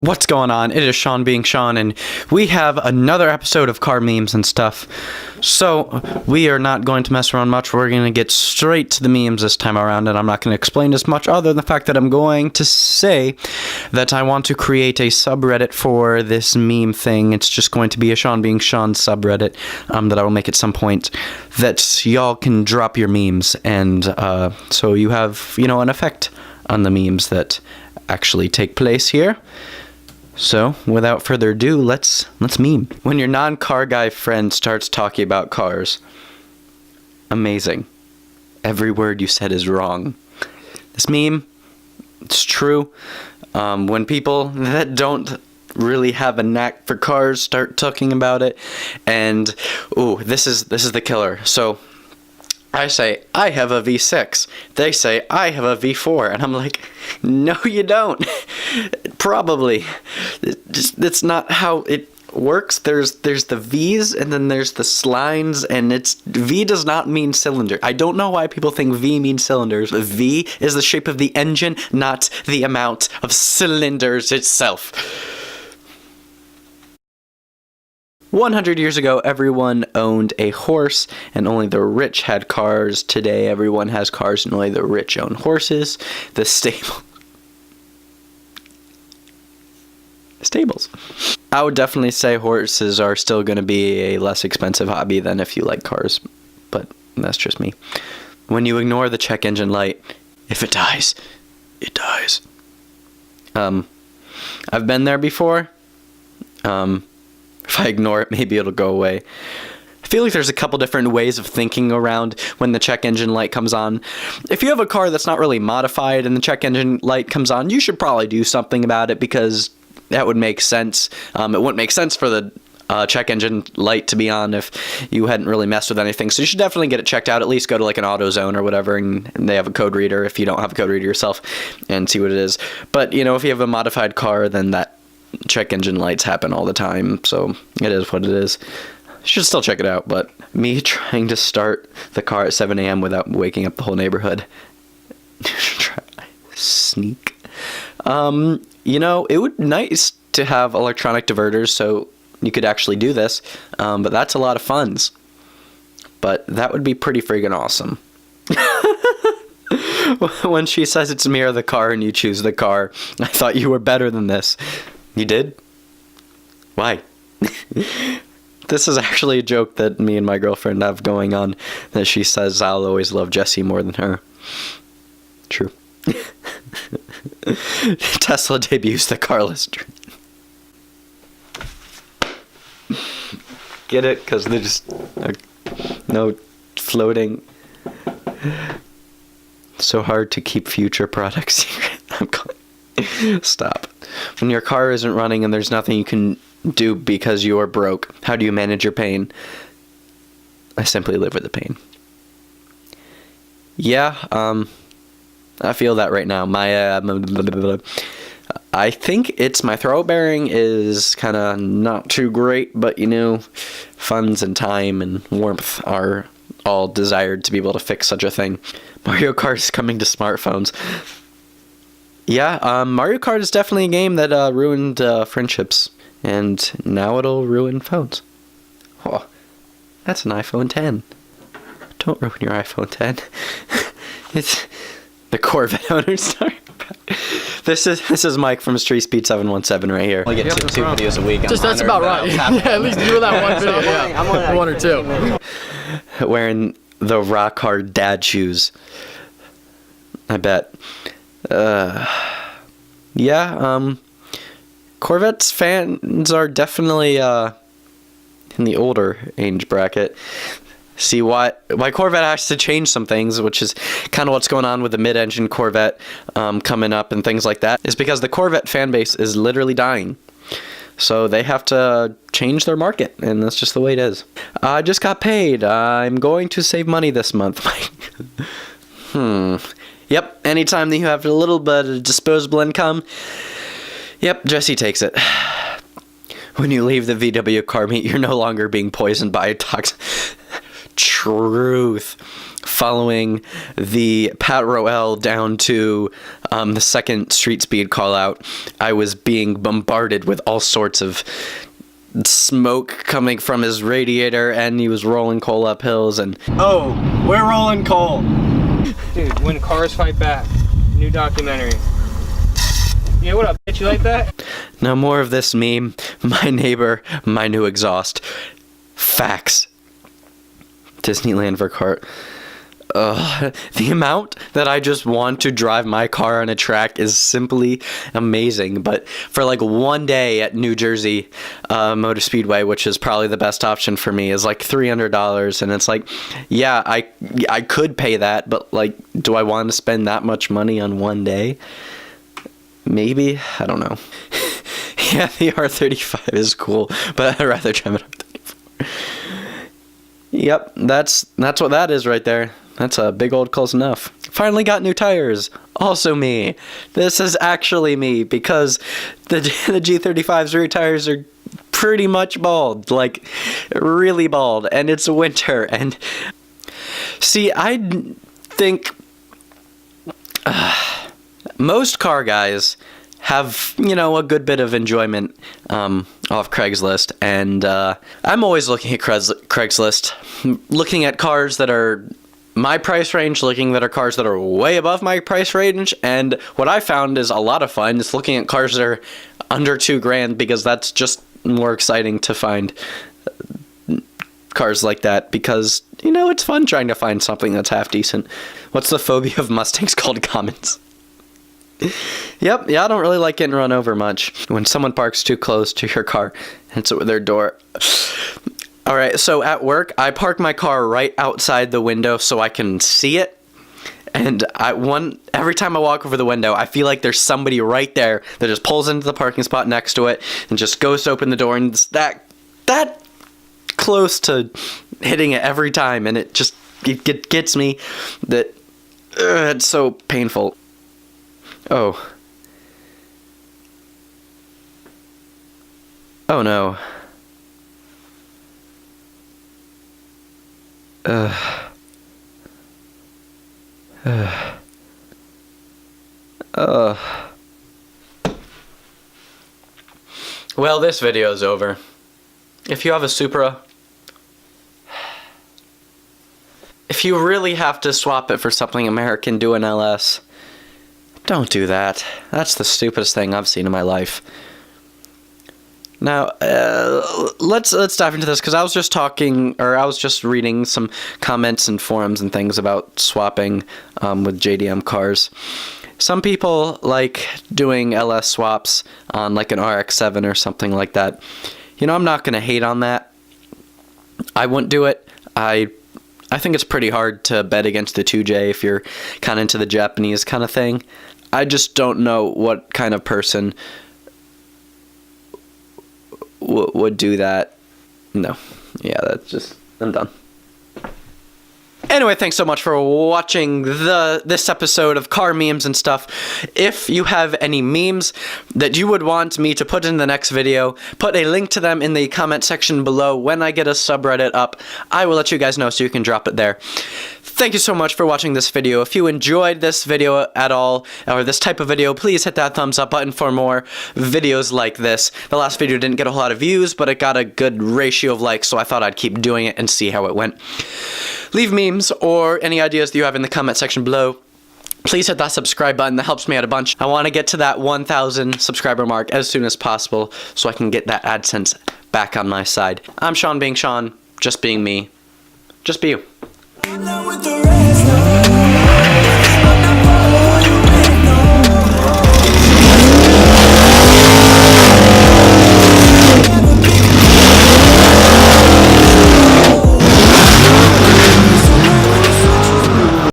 What's going on? It is Sean, and we have another episode of car memes and stuff. So, we are not going to mess around much. We're going to get straight to the memes this time around, and I'm not going to explain as much other than the fact that I'm going to say that I want to create a subreddit for this meme thing. It's just going to be a Sean subreddit that I will make at some point that y'all can drop your memes, and so you have, an effect on the memes that actually take place here. So, without further ado, let's meme. When your non-car guy friend starts talking about cars, amazing. Every word you said is wrong. This meme, it's true. When people that don't really have a knack for cars start talking about it, and this is the killer. So, I say, I have a V6. They say, I have a V4. And I'm like, no, you don't. Probably. That's not how it works. There's the V's and then there's the slines, and V does not mean cylinder. I don't know why people think V means cylinders. V is the shape of the engine, not the amount of cylinders itself. 100 years ago, everyone owned a horse, and only the rich had cars. Today, everyone has cars, and only the rich own horses. The stables. I would definitely say horses are still going to be a less expensive hobby than if you like cars, but that's just me. When you ignore the check engine light, if it dies, it dies. I've been there before. If I ignore it, maybe it'll go away. I feel like there's a couple different ways of thinking around when the check engine light comes on. If you have a car that's not really modified and the check engine light comes on, you should probably do something about it, because that would make sense. It wouldn't make sense for the check engine light to be on if you hadn't really messed with anything. So you should definitely get it checked out. At least go to like an AutoZone or whatever, and they have a code reader if you don't have a code reader yourself, and see what it is. But, if you have a modified car, then that check engine lights happen all the time, so it is what it is. You should still check it out, but me trying to start the car at 7 a.m. without waking up the whole neighborhood. Sneak. It would be nice to have electronic diverters so you could actually do this, but that's a lot of funds. But that would be pretty friggin' awesome. When she says it's mirror the car and you choose the car, I thought you were better than this. You did? Why? This is actually a joke that me and my girlfriend have going on, that she says I'll always love Jessie more than her. True. Tesla debuts the carless dream. Get it? Because they just no floating. So hard to keep future products secret. I'm going. Stop. When your car isn't running and there's nothing you can do because you are broke, how do you manage your pain? I simply live with the pain. Yeah, I feel that right now. I think it's my throw bearing is kind of not too great, but funds and time and warmth are all desired to be able to fix such a thing. Mario Kart is coming to smartphones. Yeah, Mario Kart is definitely a game that ruined friendships, and now it'll ruin phones. Oh, that's an iPhone 10. Don't ruin your iPhone 10. It's the Corvette owners. This is Mike from Street Speed 717 right here. I get two videos a week. That's about right. Yeah, at least do that one video. Yeah, I'm one or two. Wearing the rock hard dad shoes. I bet. Corvettes fans are definitely in the older age bracket. See why Corvette has to change some things, which is kind of what's going on with the mid-engine Corvette coming up and things like that, is because the Corvette fan base is literally dying. So they have to change their market, and that's just the way it is. I just got paid. I'm going to save money this month. Yep, anytime that you have a little bit of disposable income, yep, Jesse takes it. When you leave the VW car meet, you're no longer being poisoned by a toxin. Truth. following the Pat Roel down to the second street speed call out, I was being bombarded with all sorts of smoke coming from his radiator, and he was rolling coal up hills. And oh, we're rolling coal. Dude, when cars fight back, new documentary. Yeah, what up, bitch? You like that? now more of this meme. My neighbor, my new exhaust. Facts. Disneyland for cart. The amount that I just want to drive my car on a track is simply amazing. But for like one day at New Jersey Motor Speedway, which is probably the best option for me, is like $300. And it's like, yeah, I could pay that, but like, do I want to spend that much money on one day? Maybe. I don't know. Yeah, the R35 is cool, but I'd rather drive an R34. Yep, that's what that is right there. That's a big old close enough. Finally got new tires. Also me. This is actually me, because the G35's rear tires are pretty much bald. Like, really bald. And it's winter. And see, I think most car guys have, you know, a good bit of enjoyment off Craigslist. And I'm always looking at Craigslist, looking at cars that are my price range, looking at cars that are way above my price range. And what I found is a lot of fun is looking at cars that are under $2,000, because that's just more exciting to find cars like that, because, you know, it's fun trying to find something that's half decent. What's the phobia of Mustangs called? Commons. Yep, yeah, I don't really like getting run over much. When someone parks too close to your car and it's with their door. Alright, so at work, I park my car right outside the window so I can see it. And every time I walk over the window, I feel like there's somebody right there that just pulls into the parking spot next to it and just goes to open the door, and it's that close to hitting it every time, and it just it gets me that it's so painful. Oh no. Well, this video is over. If you have a Supra, if you really have to swap it for something American, do an LS. Don't do that. That's the stupidest thing I've seen in my life. Now, let's dive into this, because I was just reading some comments and forums and things about swapping with JDM cars. Some people like doing LS swaps on like an RX-7 or something like that. You know, I'm not going to hate on that. I wouldn't do it. I think it's pretty hard to bet against the 2J if you're kind of into the Japanese kind of thing. I just don't know what kind of person would do that. No. Yeah, that's just... I'm done. Anyway, thanks so much for watching this episode of car memes and stuff. If you have any memes that you would want me to put in the next video, put a link to them in the comment section below. When I get a subreddit up, I will let you guys know so you can drop it there. Thank you so much for watching this video. If you enjoyed this video at all, or this type of video, please hit that thumbs up button for more videos like this. The last video didn't get a whole lot of views, but it got a good ratio of likes, so I thought I'd keep doing it and see how it went. Leave memes or any ideas that you have in the comment section below. Please hit that subscribe button. That helps me out a bunch. I want to get to that 1,000 subscriber mark as soon as possible so I can get that AdSense back on my side. I'm Seanbeingsean, just being me. Just be you.